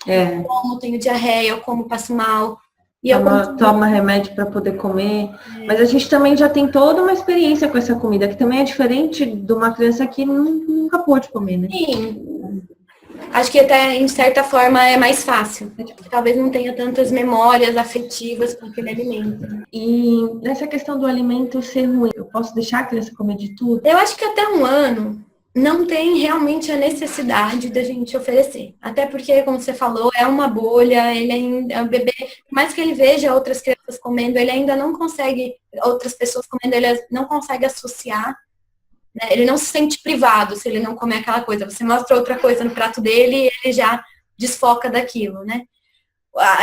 eu como, tenho diarreia, eu como, passo mal. E toma remédio para poder comer. Mas a gente também já tem toda uma experiência com essa comida, que também é diferente de uma criança que nunca pôde comer, né? Sim. acho que até, em certa forma, é mais fácil. Talvez não tenha tantas memórias afetivas com aquele alimento. E nessa questão do alimento ser ruim, eu posso deixar a criança comer de tudo? Eu acho que até 1 ano não tem realmente a necessidade da gente oferecer. Até porque, como você falou, é uma bolha, ele ainda é um bebê, por mais que ele veja outras crianças comendo, ele ainda não consegue, outras pessoas comendo, ele não consegue associar, né? Ele não se sente privado se ele não comer aquela coisa. Você mostra outra coisa no prato dele e ele já desfoca daquilo, né?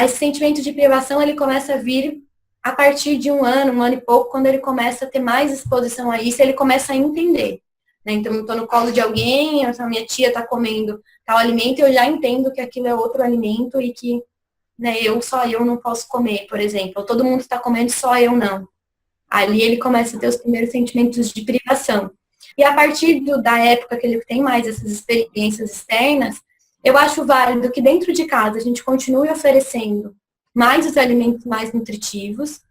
Esse sentimento de privação, ele começa a vir a partir de 1 ano e pouco, quando ele começa a ter mais exposição a isso, ele começa a entender. Né? Então, eu estou no colo de alguém, a minha tia está comendo tal alimento, e eu já entendo que aquilo é outro alimento e que, né, só eu não posso comer, por exemplo. Ou todo mundo está comendo, só eu não. Ali ele começa a ter os primeiros sentimentos de privação. E a partir da época que ele tem mais essas experiências externas, eu acho válido que dentro de casa a gente continue oferecendo mais os alimentos mais nutritivos,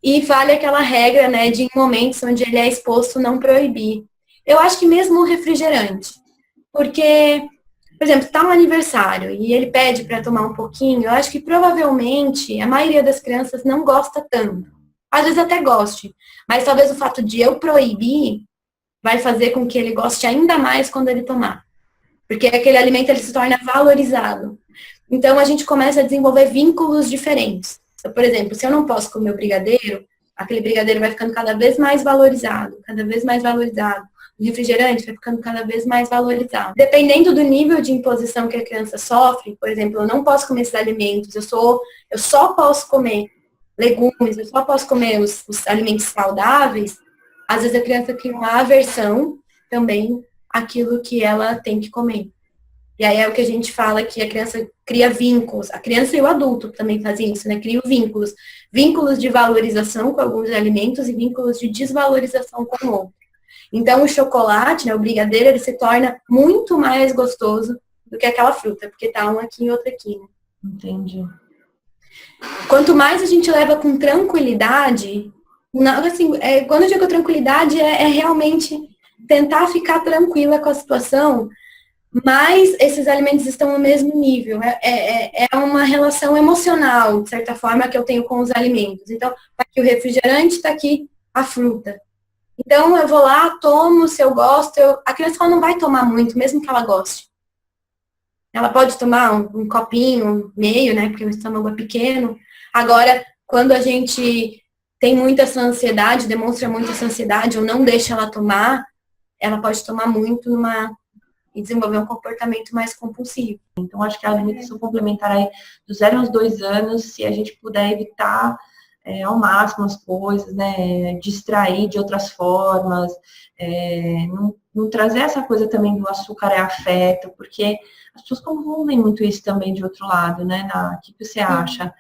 e vale aquela regra, né, de em momentos onde ele é exposto, não proibir. Eu acho que mesmo o refrigerante, porque, por exemplo, está um aniversário e ele pede para tomar um pouquinho, eu acho que provavelmente a maioria das crianças não gosta tanto. Às vezes até goste, mas talvez o fato de eu proibir vai fazer com que ele goste ainda mais quando ele tomar. Porque aquele alimento ele se torna valorizado. Então, a gente começa a desenvolver vínculos diferentes. Então, por exemplo, se eu não posso comer o brigadeiro, aquele brigadeiro vai ficando cada vez mais valorizado, cada vez mais valorizado. O refrigerante vai ficando cada vez mais valorizado. Dependendo do nível de imposição que a criança sofre, por exemplo, eu não posso comer esses alimentos, eu só posso comer legumes, eu só posso comer os alimentos saudáveis, às vezes a criança cria uma aversão também àquilo que ela tem que comer. E aí é o que a gente fala que a criança cria vínculos. A criança e o adulto também fazem isso, né? Criam vínculos. Vínculos de valorização com alguns alimentos e vínculos de desvalorização com o outro. Então, o chocolate, né, o brigadeiro, ele se torna muito mais gostoso do que aquela fruta, porque tá um aqui e outro aqui, né? Entendi. Quanto mais a gente leva com tranquilidade, assim, quando eu digo tranquilidade, é realmente tentar ficar tranquila com a situação, mas esses alimentos estão no mesmo nível. É uma relação emocional, de certa forma, que eu tenho com os alimentos. Então, tá aqui o refrigerante, tá aqui a fruta. Então, eu vou lá, tomo, se eu gosto, a criança ela não vai tomar muito, mesmo que ela goste. Ela pode tomar um copinho, meio, né, porque o estômago é pequeno. Agora, quando a gente tem muita essa ansiedade, demonstra muita essa ansiedade, ou não deixa ela tomar, ela pode tomar muito e desenvolver um comportamento mais compulsivo. Então, acho que a alimentação complementar aí dos 0 aos 2 anos, se a gente puder evitar ao máximo as coisas, né, distrair de outras formas, não trazer essa coisa também do açúcar é afeto, porque as pessoas confundem muito isso também de outro lado, né, o que você acha?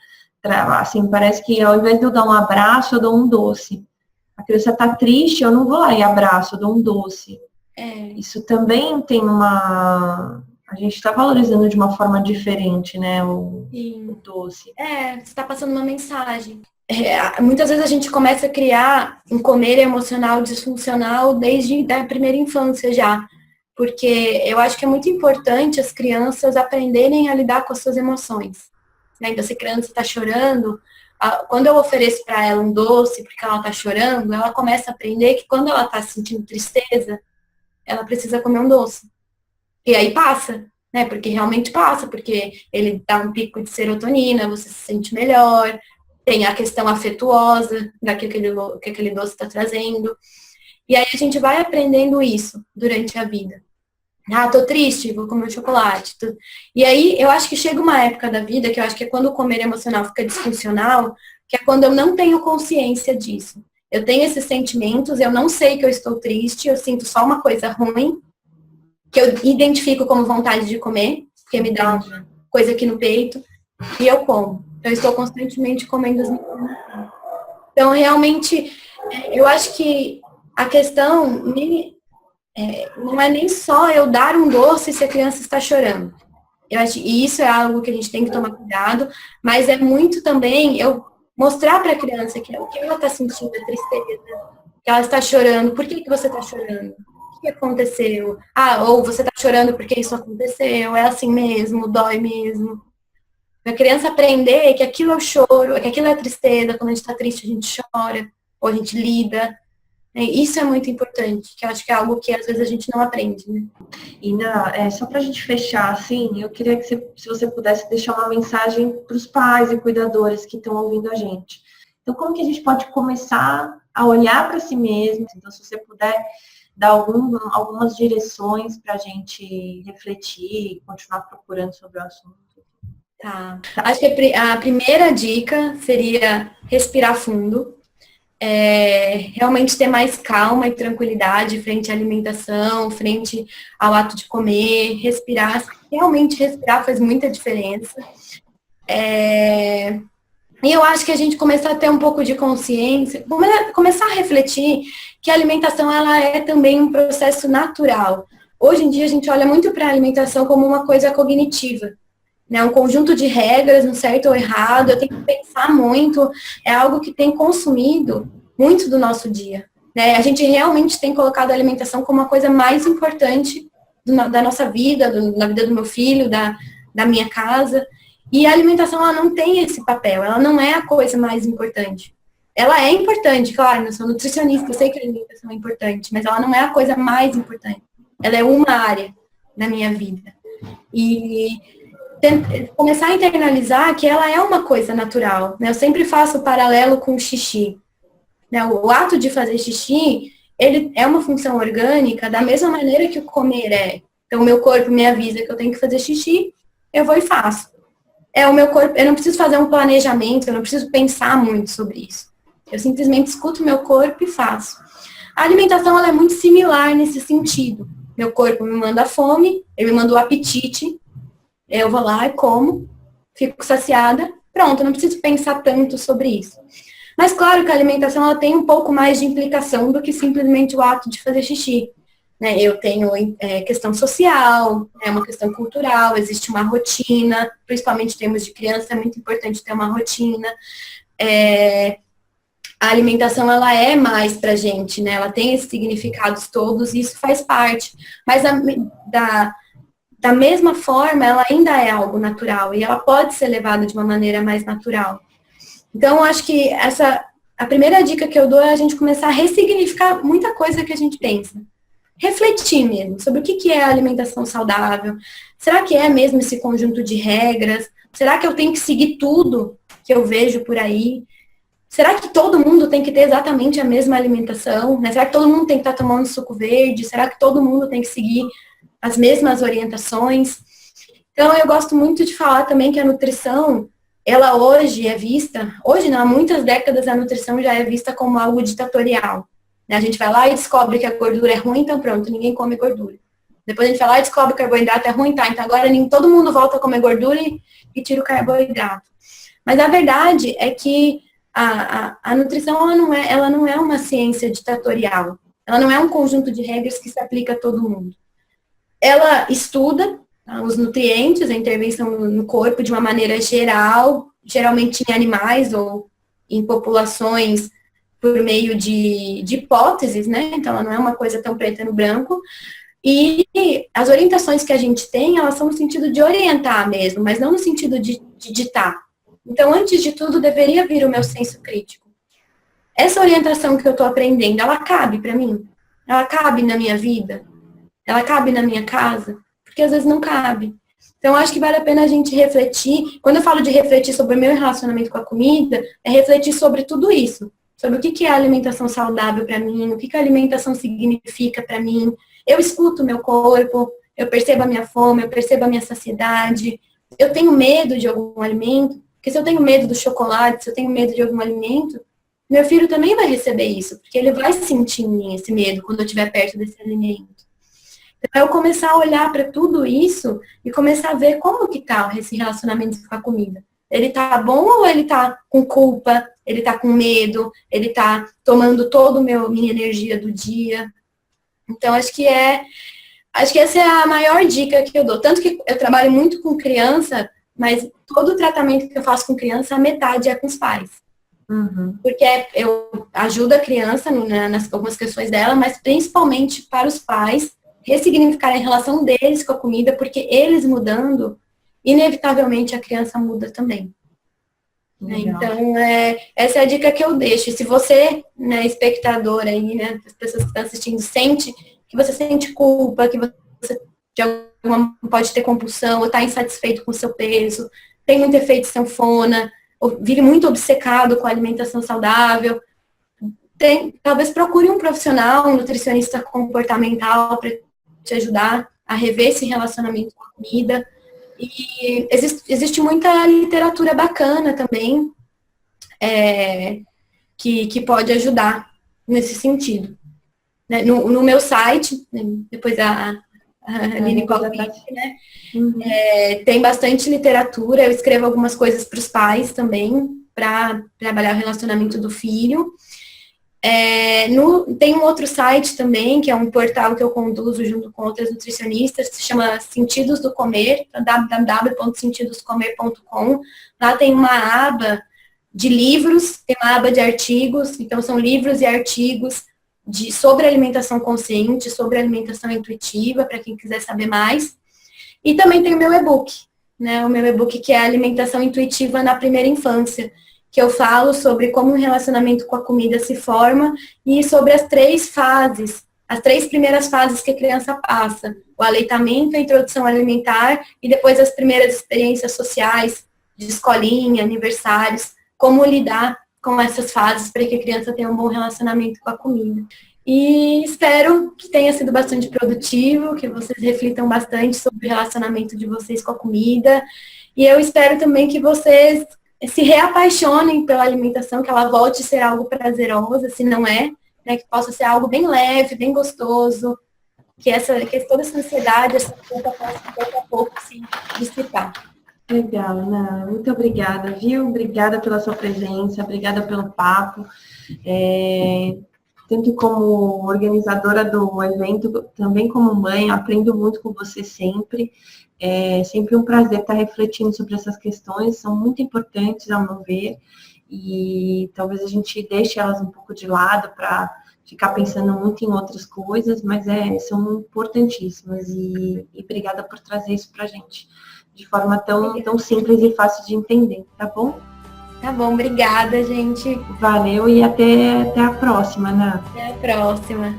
Assim, parece que ao invés de eu dar um abraço, eu dou um doce. A criança tá triste, eu não vou lá e abraço, eu dou um doce. Isso também tem a gente está valorizando de uma forma diferente, né, o doce. Você está passando uma mensagem. Muitas vezes a gente começa a criar um comer emocional disfuncional desde a primeira infância já. Porque eu acho que é muito importante as crianças aprenderem a lidar com as suas emoções. Né? Então, se a criança está chorando, quando eu ofereço para ela um doce porque ela está chorando, ela começa a aprender que quando ela está sentindo tristeza, ela precisa comer um doce. E aí passa, né? Porque realmente passa, porque ele dá um pico de serotonina, você se sente melhor, tem a questão afetuosa daquilo que aquele doce está trazendo. E aí a gente vai aprendendo isso durante a vida. Tô triste, vou comer um chocolate. E aí eu acho que chega uma época da vida, que eu acho que é quando o comer emocional fica disfuncional, que é quando eu não tenho consciência disso. Eu tenho esses sentimentos, eu não sei que eu estou triste, eu sinto só uma coisa ruim, que eu identifico como vontade de comer, porque me dá uma coisa aqui no peito, e eu como. Então, eu estou constantemente comendo as minhas emoções. Então, realmente, eu acho que a questão não é nem só eu dar um doce se a criança está chorando. Eu acho que isso é algo que a gente tem que tomar cuidado, mas é muito também eu mostrar para a criança que o que ela está sentindo é tristeza, que ela está chorando. Por que você está chorando? O que aconteceu? Ou você está chorando porque isso aconteceu, é assim mesmo, dói mesmo. A criança aprender que aquilo é o choro, que aquilo é a tristeza, quando a gente está triste a gente chora, ou a gente lida. Isso é muito importante, que eu acho que é algo que às vezes a gente não aprende, né? E só para a gente fechar, assim, eu queria que se você pudesse deixar uma mensagem para os pais e cuidadores que estão ouvindo a gente. Então, como que a gente pode começar a olhar para si mesmo? Então, se você puder dar algumas direções para a gente refletir e continuar procurando sobre o assunto. Tá. Acho que a primeira dica seria respirar fundo. Realmente ter mais calma e tranquilidade frente à alimentação, frente ao ato de comer, respirar. Realmente respirar faz muita diferença. E eu acho que a gente começar a ter um pouco de consciência, começar a refletir que a alimentação ela é também um processo natural. Hoje em dia a gente olha muito para a alimentação como uma coisa cognitiva, né? Um conjunto de regras, um certo ou errado, eu tenho que pensar muito, é algo que tem consumido muito do nosso dia, né? A gente realmente tem colocado a alimentação como a coisa mais importante da nossa vida, da vida do meu filho, da minha casa. E a alimentação, ela não tem esse papel, ela não é a coisa mais importante. Ela é importante, claro, eu sou nutricionista, eu sei que a alimentação é importante, mas ela não é a coisa mais importante. Ela é uma área da minha vida. E começar a internalizar que ela é uma coisa natural, né? Eu sempre faço o paralelo com o xixi, né? O ato de fazer xixi, ele é uma função orgânica da mesma maneira que o comer é. Então, o meu corpo me avisa que eu tenho que fazer xixi, eu vou e faço. O meu corpo, eu não preciso fazer um planejamento, eu não preciso pensar muito sobre isso. Eu simplesmente escuto o meu corpo e faço. A alimentação, ela é muito similar nesse sentido. Meu corpo me manda fome, ele me manda o apetite, eu vou lá e como, fico saciada, pronto, eu não preciso pensar tanto sobre isso. Mas claro que a alimentação ela tem um pouco mais de implicação do que simplesmente o ato de fazer xixi. Né? Eu tenho questão social, uma questão cultural, existe uma rotina, principalmente em termos de criança, é muito importante ter uma rotina. A alimentação ela é mais pra gente, né? Ela tem esses significados todos e isso faz parte. Mas da mesma forma, ela ainda é algo natural e ela pode ser levada de uma maneira mais natural. Então, eu acho que a primeira dica que eu dou é a gente começar a ressignificar muita coisa que a gente pensa. Refletir mesmo sobre o que é a alimentação saudável. Será que é mesmo esse conjunto de regras? Será que eu tenho que seguir tudo que eu vejo por aí? Será que todo mundo tem que ter exatamente a mesma alimentação? Né? Será que todo mundo tem que estar tomando suco verde? Será que todo mundo tem que seguir as mesmas orientações? Então, eu gosto muito de falar também que a nutrição, ela hoje é vista, hoje não, há muitas décadas a nutrição já é vista como algo ditatorial. A gente vai lá e descobre que a gordura é ruim, então pronto, ninguém come gordura. Depois a gente vai lá e descobre que o carboidrato é ruim, tá? Então agora todo mundo volta a comer gordura e tira o carboidrato. Mas a verdade é que a nutrição ela não é uma ciência ditatorial. Ela não é um conjunto de regras que se aplica a todo mundo. Ela estuda os nutrientes, a intervenção no corpo de uma maneira geral, geralmente em animais ou em populações por meio de hipóteses, né? Então, ela não é uma coisa tão preta no branco. E as orientações que a gente tem, elas são no sentido de orientar mesmo, mas não no sentido de ditar. Então, antes de tudo, deveria vir o meu senso crítico. Essa orientação que eu estou aprendendo, ela cabe para mim? Ela cabe na minha vida? Ela cabe na minha casa? Porque às vezes não cabe. Então, acho que vale a pena a gente refletir. Quando eu falo de refletir sobre o meu relacionamento com a comida, é refletir sobre tudo isso. Sobre o que é a alimentação saudável para mim, o que a alimentação significa para mim. Eu escuto o meu corpo, eu percebo a minha fome, eu percebo a minha saciedade. Eu tenho medo de algum alimento, porque se eu tenho medo do chocolate, se eu tenho medo de algum alimento, meu filho também vai receber isso, porque ele vai sentir em mim esse medo quando eu estiver perto desse alimento. Então, eu começar a olhar para tudo isso e começar a ver como que tá esse relacionamento com a comida. Ele tá bom ou ele tá com culpa? Ele tá com medo? Ele tá tomando toda minha energia do dia? Então, acho que essa é a maior dica que eu dou. Tanto que eu trabalho muito com criança, mas todo o tratamento que eu faço com criança, a metade é com os pais. Porque eu ajudo a criança nas algumas questões dela, mas principalmente para os pais ressignificarem a relação deles com a comida, porque eles mudando, inevitavelmente a criança muda também. Legal. Então, essa é a dica que eu deixo. E se você, né, espectador aí, né, as pessoas que estão assistindo, sente que você sente culpa, que você pode ter compulsão, ou está insatisfeito com o seu peso, tem muito efeito sanfona, ou vive muito obcecado com a alimentação saudável, talvez procure um profissional, um nutricionista comportamental para te ajudar a rever esse relacionamento com a comida. E existe muita literatura bacana também que pode ajudar nesse sentido. Né? No meu site, depois a Aline coloca, né? Tem bastante literatura, eu escrevo algumas coisas para os pais também, para trabalhar o relacionamento do filho. Tem um outro site também, que é um portal que eu conduzo junto com outras nutricionistas, que se chama Sentidos do Comer, www.sentidoscomer.com. Lá tem uma aba de livros, tem uma aba de artigos, então são livros e artigos sobre alimentação consciente, sobre alimentação intuitiva, para quem quiser saber mais. E também tem o meu e-book, né? O meu e-book que é Alimentação Intuitiva na Primeira Infância, que eu falo sobre como o relacionamento com a comida se forma e sobre as 3 fases, as 3 primeiras fases que a criança passa. O aleitamento, a introdução alimentar e depois as primeiras experiências sociais, de escolinha, aniversários, como lidar com essas fases para que a criança tenha um bom relacionamento com a comida. E espero que tenha sido bastante produtivo, que vocês reflitam bastante sobre o relacionamento de vocês com a comida. E eu espero também que vocês se reapaixonem pela alimentação, que ela volte a ser algo prazeroso, se não é, né, que possa ser algo bem leve, bem gostoso, que toda essa ansiedade, essa culpa possa pouco a pouco se dissipar. Legal, Ana. Muito obrigada, viu? Obrigada pela sua presença, obrigada pelo papo. Tanto como organizadora do evento, também como mãe, aprendo muito com você sempre. É sempre um prazer estar refletindo sobre essas questões, são muito importantes, ao meu ver, e talvez a gente deixe elas um pouco de lado para ficar pensando muito em outras coisas, mas são importantíssimas, e obrigada por trazer isso para a gente, de forma tão simples e fácil de entender, tá bom? Tá bom, obrigada, gente. Valeu e até a próxima, Ana. Até a próxima.